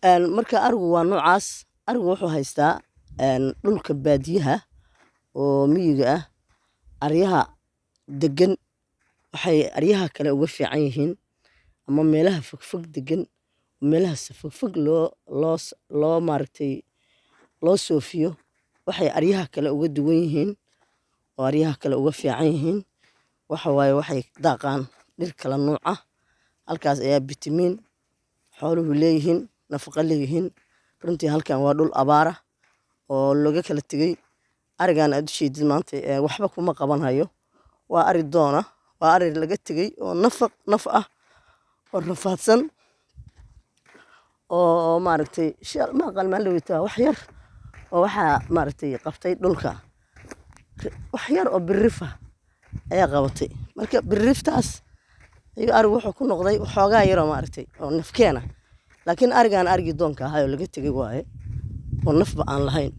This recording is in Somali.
marka arigu waa noocaas. Arigu wuxuu haystaa dhulka baadiyaha oo miyiga ah. Aryaha degan waxay aryaha kale uga fiican yihiin, ama meelaha fogfog degan, meelahaas fogfog loo maaragtay loo soofiyo. Waxay aryaha kale uga duwan yihiin oo aryaha kale uga fiican yihiin waxa waaye waxay daaqaan dhir kala nooc ah. Halkaas ayaa bitamiin xooluhu leeyihiin, nafaqo leeyihiin. Runtii halkan waa dhul abaar ah oo laga kala tegey. Arigan aad u jeedid maanta waxba kuma qaban hayo. Waa ari doona, waa ari laga tegey oo naf ah oo rafaadsan oo maaragtay ma aqal ma lewita wax yar oo waxaa maaragtay qabtay dhulka. Wax yar oo birifa ayaa qabatay. Marka biriftaas ayuu arigu wuxuu ku noqday waxoogaa yar oo maaragtay oo nafkeena. Laakiin arigan arigi doonka ahaa oo laga tegey waaye oo nafba aan lahayn.